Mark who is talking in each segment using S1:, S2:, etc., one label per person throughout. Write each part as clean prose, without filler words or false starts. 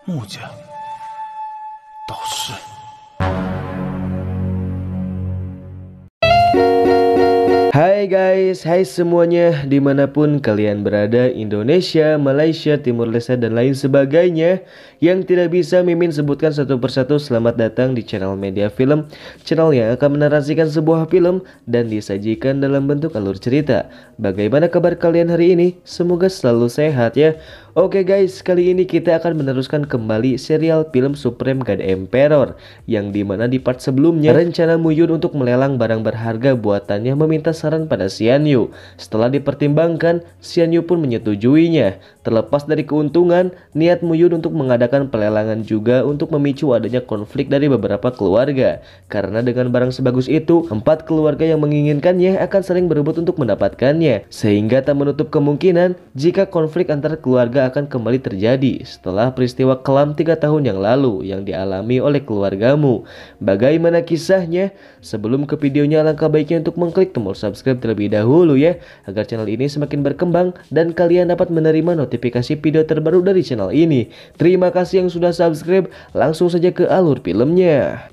S1: 穆家导师。
S2: Hai guys, hai semuanya dimanapun kalian berada, Indonesia, Malaysia, Timur Leste, dan lain sebagainya yang tidak bisa Mimin sebutkan satu persatu. Selamat datang di channel Media Film, channel yang akan menarasikan sebuah film dan disajikan dalam bentuk alur cerita. Bagaimana kabar kalian hari ini? Semoga selalu sehat ya. Oke guys, kali ini kita akan meneruskan kembali serial film Supreme God Emperor, yang dimana di part sebelumnya rencana Muyun untuk melelang barang berharga buatannya meminta saran pada Xian Yu. Setelah dipertimbangkan, Xian Yu pun menyetujuinya. Terlepas dari keuntungan, niat Muyun untuk mengadakan pelelangan juga untuk memicu adanya konflik dari beberapa keluarga. Karena dengan barang sebagus itu, 4 keluarga yang menginginkannya akan saling berebut untuk mendapatkannya. Sehingga tak menutup kemungkinan jika konflik antar keluarga akan kembali terjadi setelah peristiwa kelam 3 tahun yang lalu yang dialami oleh keluargamu. Bagaimana kisahnya? Sebelum ke videonya, alangkah baiknya untuk mengklik tombol subscribe terlebih dahulu ya, agar channel ini semakin berkembang dan kalian dapat menerima notifikasi video terbaru dari channel ini. Terima kasih yang sudah subscribe, langsung saja ke alur filmnya.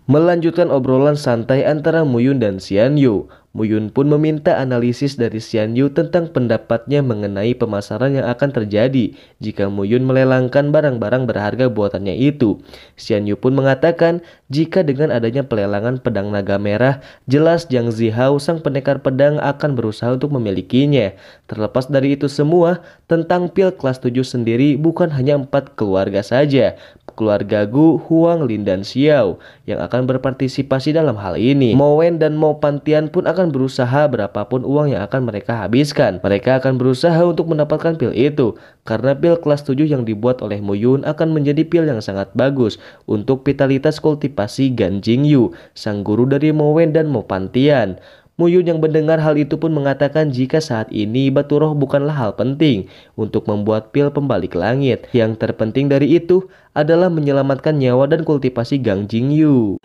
S2: Melanjutkan obrolan santai antara Muyun dan Xian Yu, Muyun pun meminta analisis dari Xian Yu tentang pendapatnya mengenai pemasaran yang akan terjadi jika Muyun melelangkan barang-barang berharga buatannya itu. Xian Yu pun mengatakan jika dengan adanya pelelangan pedang naga merah, jelas Jiang Zihao sang pendekar pedang akan berusaha untuk memilikinya. Terlepas dari itu semua, tentang pil kelas 7 sendiri bukan hanya 4 keluarga saja. Keluarga Gu, Huang, Lin, dan Xiao yang akan berpartisipasi dalam hal ini. Mo Wen dan Mo Pantian pun akan berusaha berapapun uang yang akan mereka habiskan. Mereka akan berusaha untuk mendapatkan pil itu, karena pil kelas 7 yang dibuat oleh Muyun akan menjadi pil yang sangat bagus untuk vitalitas kultivasi Gan Jingyu, sang guru dari Mo Wen dan Mo Pantian. Muyun yang mendengar hal itu pun mengatakan jika saat ini batu roh bukanlah hal penting untuk membuat pil pembalik langit. Yang terpenting dari itu adalah menyelamatkan nyawa dan kultivasi Gang Jingyu.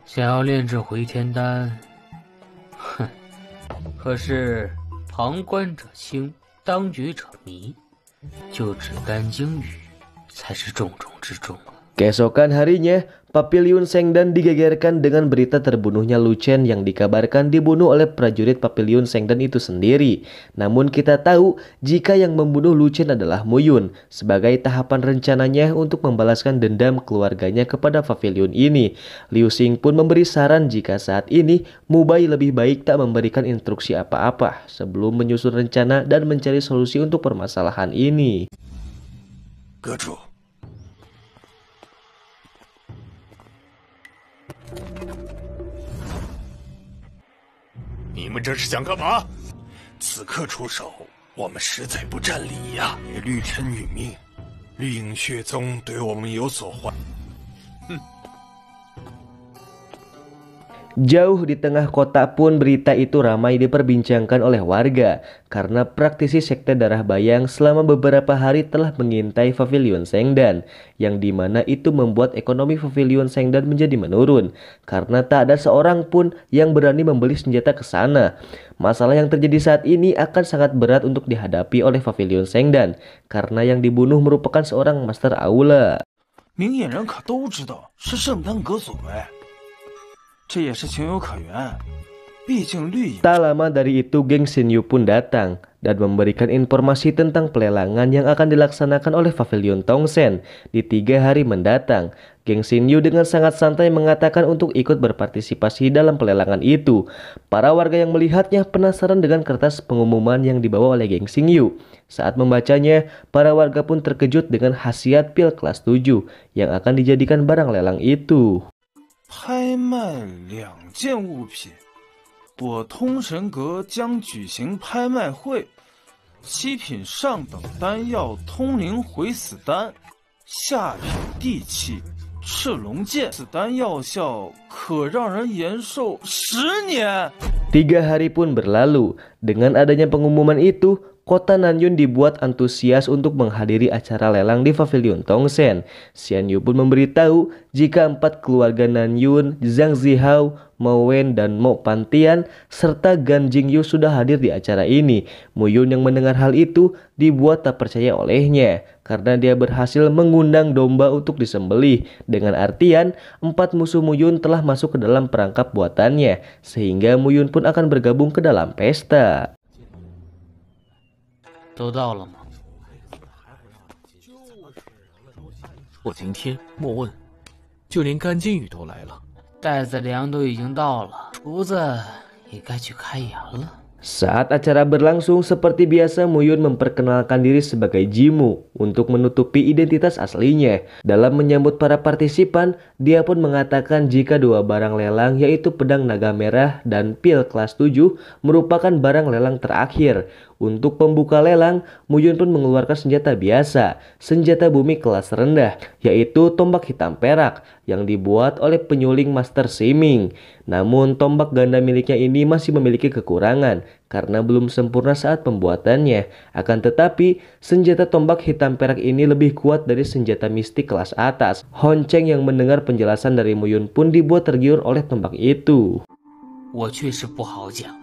S3: 想要炼制回天丹，哼！可是旁观者清，当局者迷，就只干鲸鱼才是重中之重啊。
S2: Keesokan harinya, Papiliun Sengdan digegerkan dengan berita terbunuhnya Lu Chen yang dikabarkan dibunuh oleh prajurit Papiliun Sengdan itu sendiri. Namun kita tahu jika yang membunuh Lu Chen adalah Muyun sebagai tahapan rencananya untuk membalaskan dendam keluarganya kepada Papiliun ini. Liu Xing pun memberi saran jika saat ini Mubai lebih baik tak memberikan instruksi apa-apa sebelum menyusun rencana dan mencari solusi untuk permasalahan ini.
S1: 阁主， 你们这是想干嘛？此刻出手，我们实在不占理呀！与绿琛殒命，绿影血宗对我们有所怀。
S2: Jauh di tengah kota pun berita itu ramai diperbincangkan oleh warga karena praktisi sekte darah bayang selama beberapa hari telah mengintai Pavilion Sengdan, yang dimana itu membuat ekonomi Pavilion Sengdan menjadi menurun karena tak ada seorang pun yang berani membeli senjata ke sana. Masalah yang terjadi saat ini akan sangat berat untuk dihadapi oleh Pavilion Sengdan karena yang dibunuh merupakan seorang Master Aula.
S1: 明眼人可都知道是圣丹阁所为。 这也是情有可原，毕竟绿影。
S2: Tak lama dari itu, geng Xin Yu pun datang dan memberikan informasi tentang pelelangan yang akan dilaksanakan oleh Pavilion Tongsen di 3 hari mendatang. Geng Xin Yu dengan sangat santai mengatakan untuk ikut berpartisipasi dalam pelelangan itu. Para warga yang melihatnya penasaran dengan kertas pengumuman yang dibawa oleh geng Xin Yu. Saat membacanya, para warga pun terkejut dengan khasiat pil kelas 7 yang akan dijadikan barang lelang itu.
S1: 拍卖2件物品，我通神阁将举行拍卖会。7品上等丹药通灵回死丹，下品地气赤龙剑，此丹药效可让人延寿10年。
S2: 3 hari pun berlalu. Dengan adanya pengumuman itu, kota Nanyun dibuat antusias untuk menghadiri acara lelang di Pavilion Tongsen. Xian Yu pun memberitahu jika 4 keluarga Nanyun, Zhang Zihao, Mo Wen, dan Mo Pantian, serta Gan Jingyu sudah hadir di acara ini. Mu Yun yang mendengar hal itu dibuat tak percaya olehnya, karena dia berhasil mengundang domba untuk disembelih. Dengan artian, 4 musuh Mu Yun telah masuk ke dalam perangkap buatannya, sehingga Mu Yun pun akan bergabung ke dalam pesta.
S3: 都到了吗？
S4: 我今天莫问，就连甘金宇都来了。
S3: 袋子粮都已经到了，厨子也该去开盐了。
S2: Saat acara berlangsung, seperti biasa Mu Yun memperkenalkan diri sebagai Jimu untuk menutupi identitas aslinya. Dalam menyambut para partisipan, dia pun mengatakan jika 2 barang lelang yaitu pedang naga merah dan pil kelas 7 merupakan barang lelang terakhir. Untuk pembuka lelang, Mu Yun pun mengeluarkan senjata biasa, senjata bumi kelas rendah, yaitu tombak hitam perak yang dibuat oleh penyuling Master Siming. Namun tombak ganda miliknya ini masih memiliki kekurangan karena belum sempurna saat pembuatannya. Akan tetapi, senjata tombak hitam perak ini lebih kuat dari senjata mistik kelas atas. Hon Cheng yang mendengar penjelasan dari Mu Yun pun dibuat tergiur oleh tombak itu.
S3: 我确实不好讲，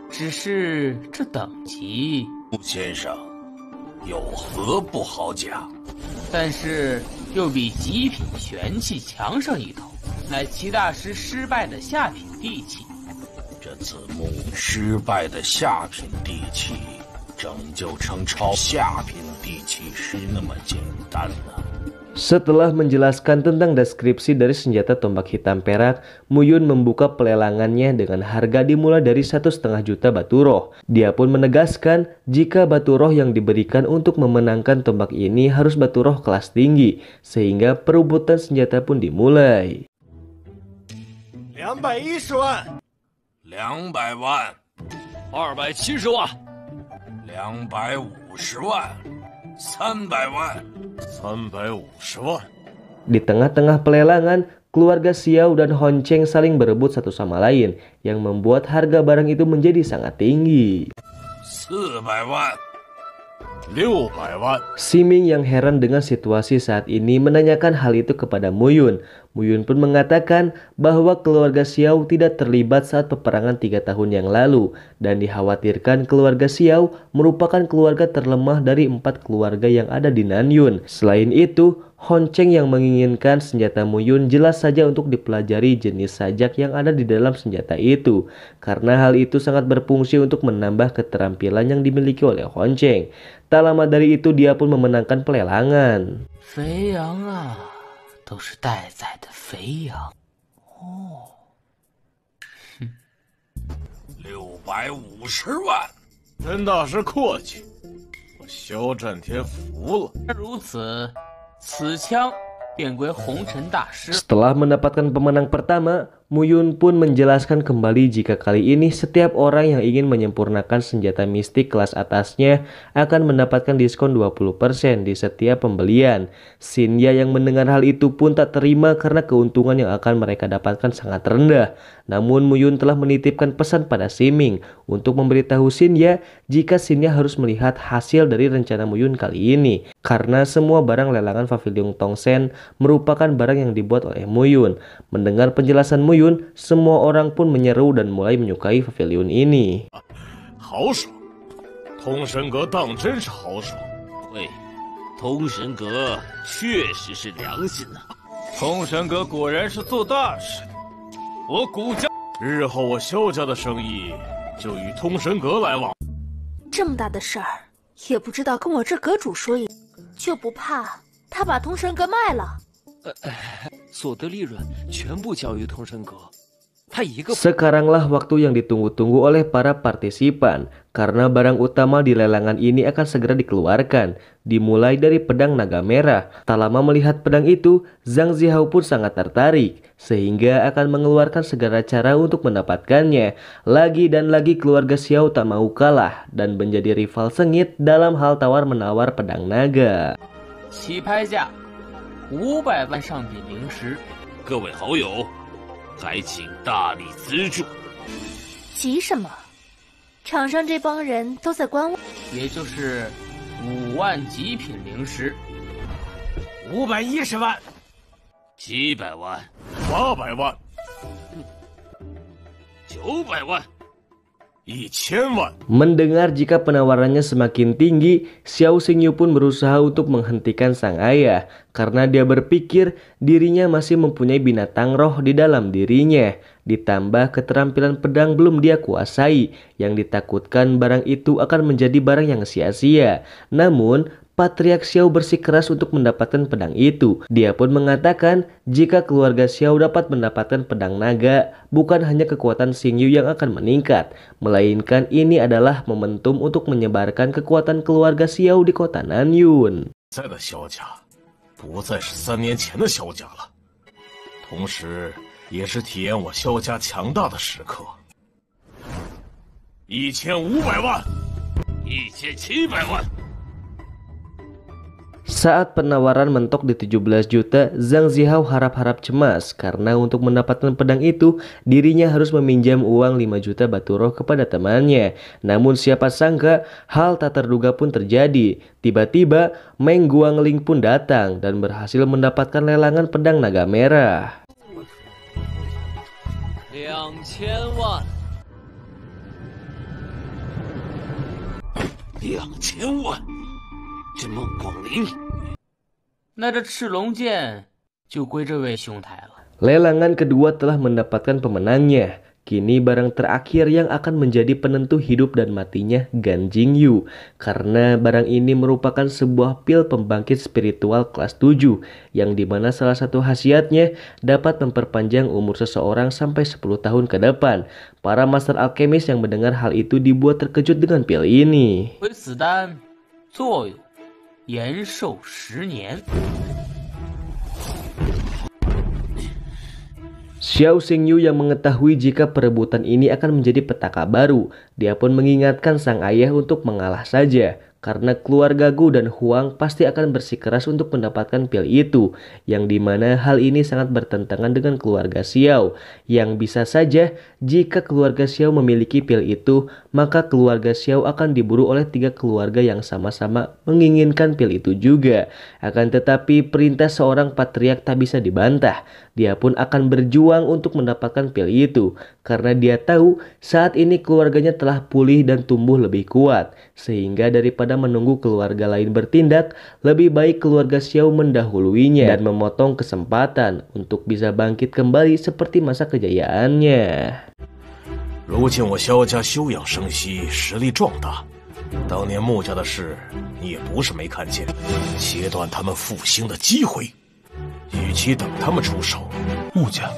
S3: 只是这等级，
S5: 穆先生，有何不好讲？
S3: 但是又比极品玄器强上一头，乃齐大师失败的下品地器。
S5: 这子木失败的下品地器，拯救成超下品地器是那么简单呢？
S2: Setelah menjelaskan tentang deskripsi dari senjata tombak hitam perak, Mu Yun membuka pelelangannya dengan harga dimulai dari 1,5 juta batu roh. Dia pun menegaskan jika batu roh yang diberikan untuk memenangkan tombak ini harus batu roh kelas tinggi, sehingga perebutan senjata pun dimulai.
S5: 210万，200万
S4: 270万
S5: ，250万，300万
S4: ，350万。
S2: Di tengah-tengah pelelangan, keluarga Xiao dan Hon Cheng saling berebut satu sama lain, yang membuat harga barang itu menjadi sangat tinggi.
S5: 400万
S4: 600万。
S2: Siming yang heran dengan situasi saat ini menanyakan hal itu kepada Mu Yun. Mu Yun pun mengatakan bahwa keluarga Xiao tidak terlibat saat peperangan 3 tahun yang lalu, dan dikhawatirkan keluarga Xiao merupakan keluarga terlemah dari 4 keluarga yang ada di Nanyun. Selain itu, Hon Cheng yang menginginkan senjata Mu Yun jelas saja untuk dipelajari jenis sajak yang ada di dalam senjata itu, karena hal itu sangat berfungsi untuk menambah keterampilan yang dimiliki oleh Hon Cheng. Tak lama dari itu dia pun memenangkan pelelangan.
S3: 肥羊啊，都是待宰的肥羊。哦
S5: ，650万。
S4: 甄大师客气，我萧战天服了。
S3: 如此，此枪便归红尘大师。
S2: Setelah mendapatkan pemenang pertama, Mu Yun pun menjelaskan kembali jika kali ini setiap orang yang ingin menyempurnakan senjata mistik kelas atasnya akan mendapatkan diskon 20% di setiap pembelian. Xinya yang mendengar hal itu pun tak terima karena keuntungan yang akan mereka dapatkan sangat rendah. Namun Mu Yun telah menitipkan pesan pada Siming untuk memberitahu Xinya jika Xinya harus melihat hasil dari rencana Mu Yun kali ini. Karena semua barang lelangan Pavilion Tongsen merupakan barang yang dibuat oleh Mu Yun. Mendengar penjelasan Mu Yun, semua orang pun menyeru dan mulai menyukai pavilion ini.
S4: 豪爽，通神阁当真是豪爽。
S5: 对，通神阁确实是良心呐、
S1: 通神阁果然是做大事的，我古家
S4: 日后我萧家的生意就与通神阁来往。
S6: 这么大的事儿，也不知道跟我这阁主说一，就不怕他把通神阁卖了？
S7: 所得利润全部交于通神阁。他一个
S2: Sekaranglah waktu yang ditunggu-tunggu oleh para partisipan, karena barang utama di lelangan ini akan segera dikeluarkan, dimulai dari pedang naga merah. Tak lama melihat pedang itu, Zhang Zihao pun sangat tertarik, sehingga akan mengeluarkan segala cara untuk mendapatkannya. Lagi dan lagi keluarga Xiao tak mau kalah, dan menjadi rival sengit dalam hal tawar-menawar pedang naga.
S3: 起拍价500万上品灵石。
S5: 各位好友，还请大力资助。
S6: 急什么？场上这帮人都在观望，
S3: 也就是5万极品灵石
S5: 510万
S4: 700万、
S5: 800万
S4: 900万。
S5: 1000万。
S2: Mendengar jika penawarannya semakin tinggi, Xiao Xingyu pun berusaha untuk menghentikan sang ayah karena dia berpikir dirinya masih mempunyai binatang roh di dalam dirinya. Ditambah keterampilan pedang belum dia kuasai, yang ditakutkan barang itu akan menjadi barang yang sia-sia. Namun, Patriark Xiao bersikeras untuk mendapatkan pedang itu. Dia pun mengatakan jika keluarga Xiao dapat mendapatkan pedang naga, bukan hanya kekuatan Xingyu yang akan meningkat, melainkan ini adalah momentum untuk menyebarkan kekuatan keluarga Xiao di kota Nanyun.
S5: 在的萧家不再是3年前的萧家了，同时也是体验我萧家强大的时刻。1500万
S4: 1700万。
S2: Saat penawaran mentok di 17 juta, Zhang Zihao harap-harap cemas karena untuk mendapatkan pedang itu dirinya harus meminjam uang 5 juta batu roh kepada temannya. Namun siapa sangka hal tak terduga pun terjadi. Tiba-tiba Meng Guangling pun datang dan berhasil mendapatkan lelangan pedang naga merah.
S7: 2000万。
S4: 2000万，这孟广林，
S3: 那这赤龙剑就归这位兄台了。
S2: Lelangan kedua telah mendapatkan pemenangnya. Kini barang terakhir yang akan menjadi penentu hidup dan matinya Gan Jingyu, karena barang ini merupakan sebuah pil pembangkit spiritual kelas 7 yang dimana salah satu khasiatnya dapat memperpanjang umur seseorang sampai 10 tahun ke depan. Para master alkemis yang mendengar hal itu dibuat terkejut dengan pil ini.
S3: 回此丹作用延寿10年。
S2: Xiao Xingyu yang mengetahui jika perebutan ini akan menjadi petaka baru, dia pun mengingatkan sang ayah untuk mengalah saja, karena keluarga Gu dan Huang pasti akan bersikeras untuk mendapatkan pil itu, yang dimana hal ini sangat bertentangan dengan keluarga Xiao, yang bisa saja jika keluarga Xiao memiliki pil itu, maka keluarga Xiao akan diburu oleh 3 keluarga yang sama-sama menginginkan pil itu juga. Akan tetapi perintah seorang patriark tak bisa dibantah. Dia pun akan berjuang untuk mendapatkan pil itu, karena dia tahu saat ini keluarganya telah pulih dan tumbuh lebih kuat, sehingga daripada menunggu keluarga lain bertindak, lebih baik keluarga Xiao mendahuluinya dan memotong kesempatan untuk bisa bangkit kembali seperti masa kejayaannya.
S5: 如今我萧家休养生息，实力壮大。当年穆家的事，你也不是没看见，切断他们复兴的机会。与其等他们出手，
S1: 穆家